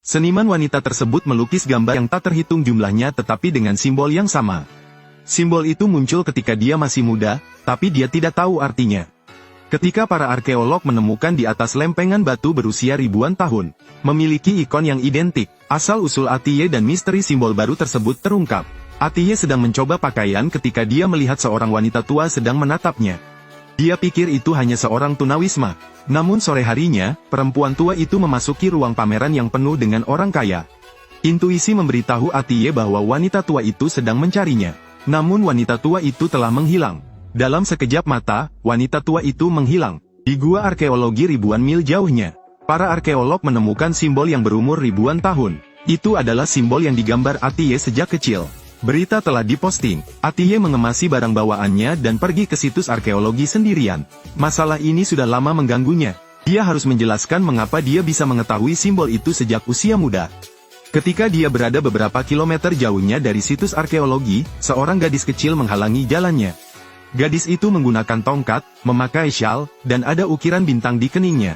Seniman wanita tersebut melukis gambar yang tak terhitung jumlahnya tetapi dengan simbol yang sama. Simbol itu muncul ketika dia masih muda, tapi dia tidak tahu artinya. Ketika para arkeolog menemukan di atas lempengan batu berusia ribuan tahun, memiliki ikon yang identik, asal-usul Atiye dan misteri simbol baru tersebut terungkap. Atiye sedang mencoba pakaian ketika dia melihat seorang wanita tua sedang menatapnya. Dia pikir itu hanya seorang tunawisma. Namun sore harinya, perempuan tua itu memasuki ruang pameran yang penuh dengan orang kaya. Intuisi memberitahu Atiye bahwa wanita tua itu sedang mencarinya. Namun wanita tua itu telah menghilang. Dalam sekejap mata, wanita tua itu menghilang. Di gua arkeologi ribuan mil jauhnya, para arkeolog menemukan simbol yang berumur ribuan tahun. Itu adalah simbol yang digambar Atiye sejak kecil. Berita telah diposting. Atiye mengemasi barang bawaannya dan pergi ke situs arkeologi sendirian. Masalah ini sudah lama mengganggunya. Dia harus menjelaskan mengapa dia bisa mengetahui simbol itu sejak usia muda. Ketika dia berada beberapa kilometer jauhnya dari situs arkeologi, seorang gadis kecil menghalangi jalannya. Gadis itu menggunakan tongkat, memakai syal, dan ada ukiran bintang di keningnya.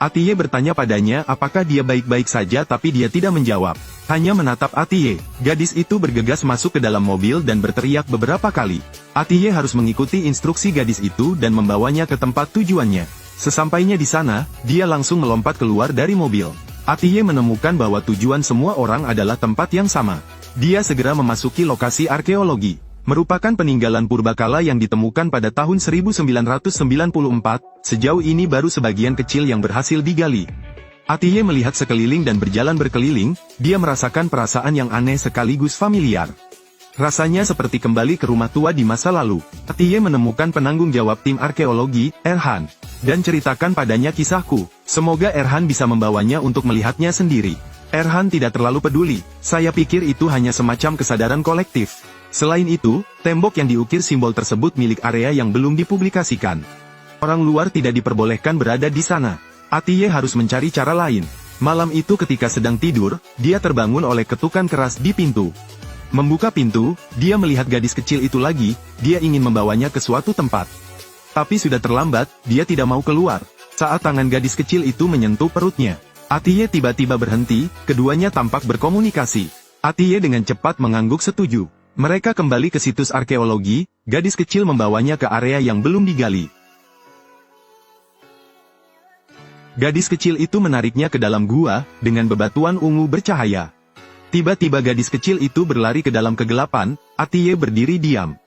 Atiye bertanya padanya apakah dia baik-baik saja tapi dia tidak menjawab. Hanya menatap Atiye. Gadis itu bergegas masuk ke dalam mobil dan berteriak beberapa kali. Atiye harus mengikuti instruksi gadis itu dan membawanya ke tempat tujuannya. Sesampainya di sana, dia langsung melompat keluar dari mobil. Atiye menemukan bahwa tujuan semua orang adalah tempat yang sama. Dia segera memasuki lokasi arkeologi. Merupakan peninggalan purbakala yang ditemukan pada tahun 1994, sejauh ini baru sebagian kecil yang berhasil digali. Atiye melihat sekeliling dan berjalan berkeliling, dia merasakan perasaan yang aneh sekaligus familiar. Rasanya seperti kembali ke rumah tua di masa lalu. Atiye menemukan penanggung jawab tim arkeologi, Erhan, dan ceritakan padanya kisahku. Semoga Erhan bisa membawanya untuk melihatnya sendiri. Erhan tidak terlalu peduli, saya pikir itu hanya semacam kesadaran kolektif. Selain itu, tembok yang diukir simbol tersebut milik area yang belum dipublikasikan. Orang luar tidak diperbolehkan berada di sana. Atiye harus mencari cara lain. Malam itu ketika sedang tidur, dia terbangun oleh ketukan keras di pintu. Membuka pintu, dia melihat gadis kecil itu lagi, dia ingin membawanya ke suatu tempat. Tapi sudah terlambat, dia tidak mau keluar. Saat tangan gadis kecil itu menyentuh perutnya, Atiye tiba-tiba berhenti, keduanya tampak berkomunikasi. Atiye dengan cepat mengangguk setuju. Mereka kembali ke situs arkeologi, gadis kecil membawanya ke area yang belum digali. Gadis kecil itu menariknya ke dalam gua, dengan bebatuan ungu bercahaya. Tiba-tiba gadis kecil itu berlari ke dalam kegelapan, Atiye berdiri diam.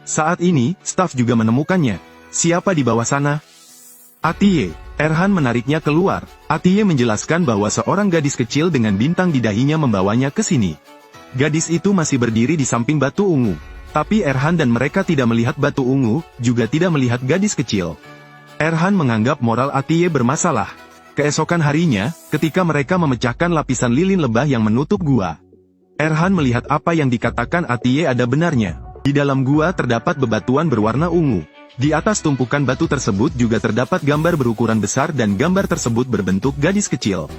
Saat ini, staf juga menemukannya. Siapa di bawah sana? Atiye. Erhan menariknya keluar. Atiye menjelaskan bahwa seorang gadis kecil dengan bintang di dahinya membawanya ke sini. Gadis itu masih berdiri di samping batu ungu. Tapi Erhan dan mereka tidak melihat batu ungu, juga tidak melihat gadis kecil. Erhan menganggap moral Atiye bermasalah. Keesokan harinya, ketika mereka memecahkan lapisan lilin lebah yang menutup gua, Erhan melihat apa yang dikatakan Atiye ada benarnya. Di dalam gua terdapat bebatuan berwarna ungu. Di atas tumpukan batu tersebut juga terdapat gambar berukuran besar dan gambar tersebut berbentuk gadis kecil.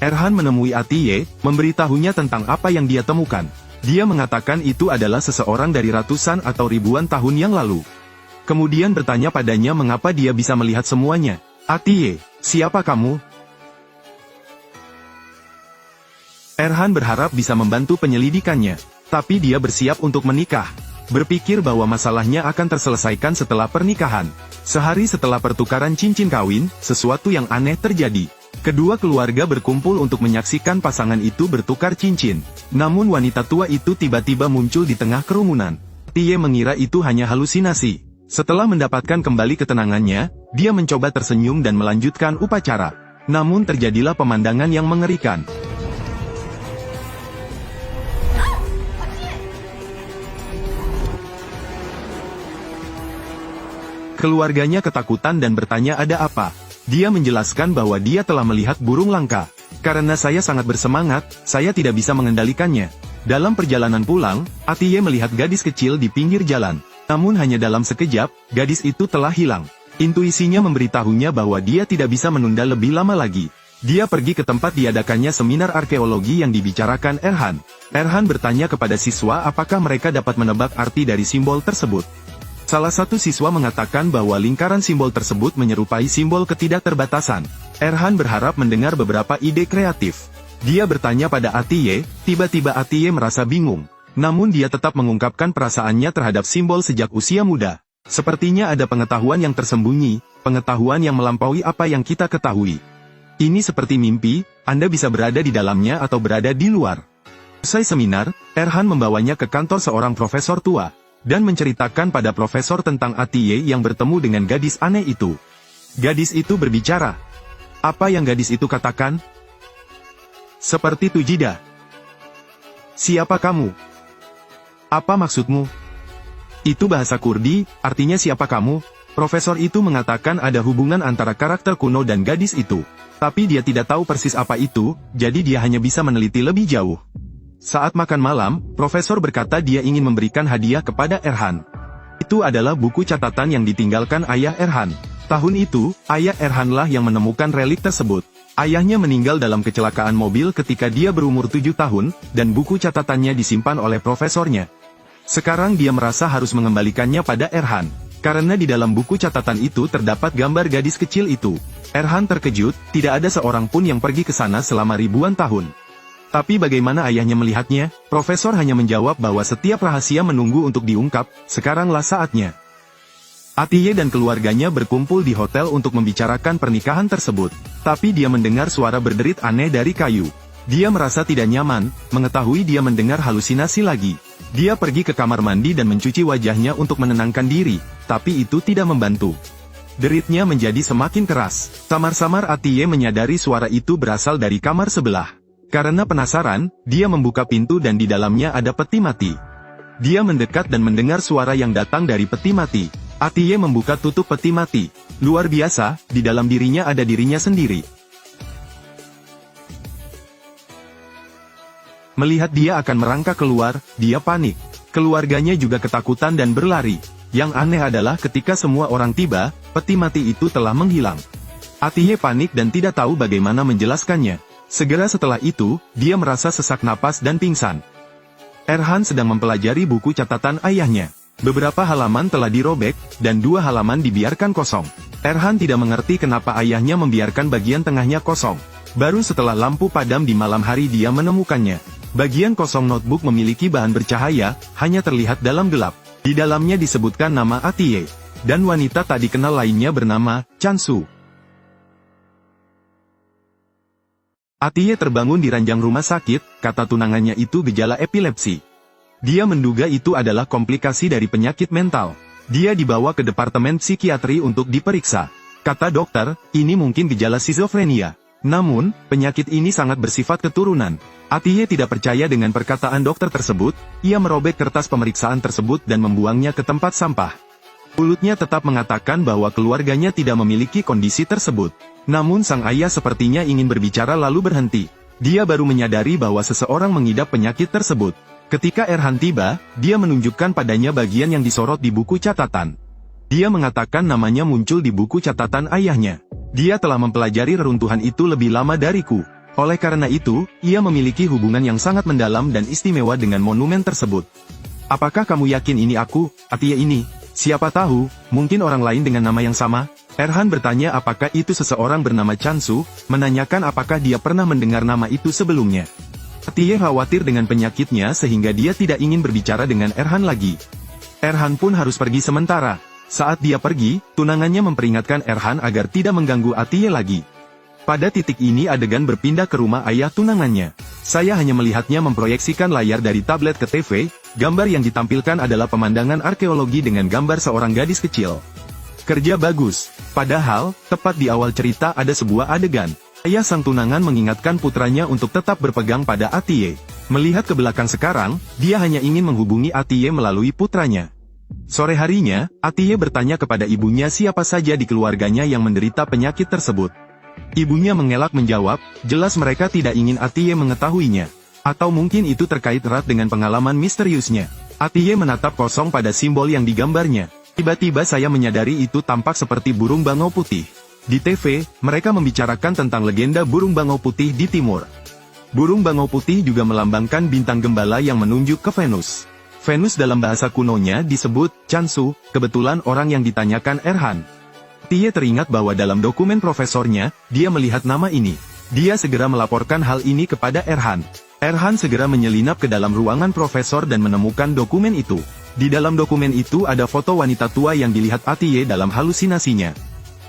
Erhan menemui Atiye, memberitahunya tentang apa yang dia temukan. Dia mengatakan itu adalah seseorang dari ratusan atau ribuan tahun yang lalu. Kemudian bertanya padanya mengapa dia bisa melihat semuanya. Atiye, siapa kamu? Erhan berharap bisa membantu penyelidikannya, tapi dia bersiap untuk menikah. Berpikir bahwa masalahnya akan terselesaikan setelah pernikahan. Sehari setelah pertukaran cincin kawin, sesuatu yang aneh terjadi. Kedua keluarga berkumpul untuk menyaksikan pasangan itu bertukar cincin. Namun wanita tua itu tiba-tiba muncul di tengah kerumunan. Atiye mengira itu hanya halusinasi. Setelah mendapatkan kembali ketenangannya, dia mencoba tersenyum dan melanjutkan upacara. Namun terjadilah pemandangan yang mengerikan. Keluarganya ketakutan dan bertanya ada apa. Dia menjelaskan bahwa dia telah melihat burung langka. Karena saya sangat bersemangat, saya tidak bisa mengendalikannya. Dalam perjalanan pulang, Atiye melihat gadis kecil di pinggir jalan. Namun hanya dalam sekejap, gadis itu telah hilang. Intuisinya memberitahunya bahwa dia tidak bisa menunda lebih lama lagi. Dia pergi ke tempat diadakannya seminar arkeologi yang dibicarakan Erhan. Erhan bertanya kepada siswa apakah mereka dapat menebak arti dari simbol tersebut. Salah satu siswa mengatakan bahwa lingkaran simbol tersebut menyerupai simbol ketidakterbatasan. Erhan berharap mendengar beberapa ide kreatif. Dia bertanya pada Atiye, tiba-tiba Atiye merasa bingung. Namun dia tetap mengungkapkan perasaannya terhadap simbol sejak usia muda. Sepertinya ada pengetahuan yang tersembunyi, pengetahuan yang melampaui apa yang kita ketahui. Ini seperti mimpi, Anda bisa berada di dalamnya atau berada di luar. Usai seminar, Erhan membawanya ke kantor seorang profesor tua, dan menceritakan pada profesor tentang Atiye yang bertemu dengan gadis aneh itu. Gadis itu berbicara. Apa yang gadis itu katakan? Seperti Tujida. Siapa kamu? Apa maksudmu? Itu bahasa Kurdi, artinya siapa kamu? Profesor itu mengatakan ada hubungan antara karakter kuno dan gadis itu. Tapi dia tidak tahu persis apa itu, jadi dia hanya bisa meneliti lebih jauh. Saat makan malam, profesor berkata dia ingin memberikan hadiah kepada Erhan. Itu adalah buku catatan yang ditinggalkan ayah Erhan. Tahun itu, ayah Erhanlah yang menemukan relik tersebut. Ayahnya meninggal dalam kecelakaan mobil ketika dia berumur 7 tahun, dan buku catatannya disimpan oleh profesornya. Sekarang dia merasa harus mengembalikannya pada Erhan. Karena di dalam buku catatan itu terdapat gambar gadis kecil itu. Erhan terkejut, tidak ada seorang pun yang pergi ke sana selama ribuan tahun. Tapi bagaimana ayahnya melihatnya? Profesor hanya menjawab bahwa setiap rahasia menunggu untuk diungkap, sekaranglah saatnya. Atiye dan keluarganya berkumpul di hotel untuk membicarakan pernikahan tersebut. Tapi dia mendengar suara berderit aneh dari kayu. Dia merasa tidak nyaman, mengetahui dia mendengar halusinasi lagi. Dia pergi ke kamar mandi dan mencuci wajahnya untuk menenangkan diri, tapi itu tidak membantu. Deritnya menjadi semakin keras. Samar-samar Atiye menyadari suara itu berasal dari kamar sebelah. Karena penasaran, dia membuka pintu dan di dalamnya ada peti mati. Dia mendekat dan mendengar suara yang datang dari peti mati. Atiye membuka tutup peti mati. Luar biasa, di dalam dirinya ada dirinya sendiri. Melihat dia akan merangkak keluar, dia panik. Keluarganya juga ketakutan dan berlari. Yang aneh adalah ketika semua orang tiba, peti mati itu telah menghilang. Atiye panik dan tidak tahu bagaimana menjelaskannya. Segera setelah itu, dia merasa sesak napas dan pingsan. Erhan sedang mempelajari buku catatan ayahnya. Beberapa halaman telah dirobek, dan 2 halaman dibiarkan kosong. Erhan tidak mengerti kenapa ayahnya membiarkan bagian tengahnya kosong. Baru setelah lampu padam di malam hari dia menemukannya. Bagian kosong notebook memiliki bahan bercahaya, hanya terlihat dalam gelap. Di dalamnya disebutkan nama Atiye. Dan wanita tak dikenal lainnya bernama Chansu. Atiye terbangun di ranjang rumah sakit, kata tunangannya itu gejala epilepsi. Dia menduga itu adalah komplikasi dari penyakit mental. Dia dibawa ke departemen psikiatri untuk diperiksa. Kata dokter, ini mungkin gejala skizofrenia. Namun, penyakit ini sangat bersifat keturunan. Atiye tidak percaya dengan perkataan dokter tersebut, ia merobek kertas pemeriksaan tersebut dan membuangnya ke tempat sampah. Mulutnya tetap mengatakan bahwa keluarganya tidak memiliki kondisi tersebut. Namun sang ayah sepertinya ingin berbicara lalu berhenti. Dia baru menyadari bahwa seseorang mengidap penyakit tersebut. Ketika Erhan tiba, dia menunjukkan padanya bagian yang disorot di buku catatan. Dia mengatakan namanya muncul di buku catatan ayahnya. Dia telah mempelajari reruntuhan itu lebih lama dariku. Oleh karena itu, ia memiliki hubungan yang sangat mendalam dan istimewa dengan monumen tersebut. Apakah kamu yakin ini aku, Atiye ini? Siapa tahu, mungkin orang lain dengan nama yang sama? Erhan bertanya apakah itu seseorang bernama Chansu, menanyakan apakah dia pernah mendengar nama itu sebelumnya. Atiye khawatir dengan penyakitnya sehingga dia tidak ingin berbicara dengan Erhan lagi. Erhan pun harus pergi sementara. Saat dia pergi, tunangannya memperingatkan Erhan agar tidak mengganggu Atiye lagi. Pada titik ini adegan berpindah ke rumah ayah tunangannya. Saya hanya melihatnya memproyeksikan layar dari tablet ke TV, gambar yang ditampilkan adalah pemandangan arkeologi dengan gambar seorang gadis kecil. Kerja bagus. Padahal, tepat di awal cerita ada sebuah adegan. Ayah sang tunangan mengingatkan putranya untuk tetap berpegang pada Atiye. Melihat ke belakang sekarang, dia hanya ingin menghubungi Atiye melalui putranya. Sore harinya, Atiye bertanya kepada ibunya siapa saja di keluarganya yang menderita penyakit tersebut. Ibunya mengelak menjawab, jelas mereka tidak ingin Atiye mengetahuinya. Atau mungkin itu terkait erat dengan pengalaman misteriusnya. Atiye menatap kosong pada simbol yang digambarnya. Tiba-tiba saya menyadari itu tampak seperti burung bangau putih. Di TV, mereka membicarakan tentang legenda burung bangau putih di timur. Burung bangau putih juga melambangkan bintang gembala yang menunjuk ke Venus. Venus dalam bahasa kunonya disebut Chansu, kebetulan orang yang ditanyakan Erhan. Tie teringat bahwa dalam dokumen profesornya, dia melihat nama ini. Dia segera melaporkan hal ini kepada Erhan. Erhan segera menyelinap ke dalam ruangan profesor dan menemukan dokumen itu. Di dalam dokumen itu ada foto wanita tua yang dilihat Tie dalam halusinasinya.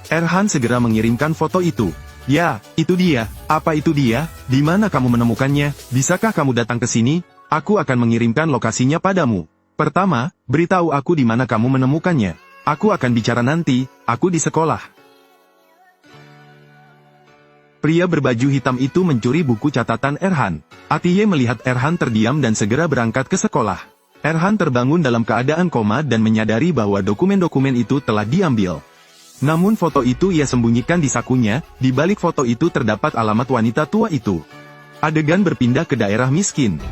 Erhan segera mengirimkan foto itu. Ya, itu dia. Apa itu dia? Di mana kamu menemukannya? Bisakah kamu datang ke sini? Aku akan mengirimkan lokasinya padamu. Pertama, beritahu aku di mana kamu menemukannya. Aku akan bicara nanti, aku di sekolah. Pria berbaju hitam itu mencuri buku catatan Erhan. Tie melihat Erhan terdiam dan segera berangkat ke sekolah. Erhan terbangun dalam keadaan koma dan menyadari bahwa dokumen-dokumen itu telah diambil. Namun foto itu ia sembunyikan di sakunya, di balik foto itu terdapat alamat wanita tua itu. Adegan berpindah ke daerah miskin.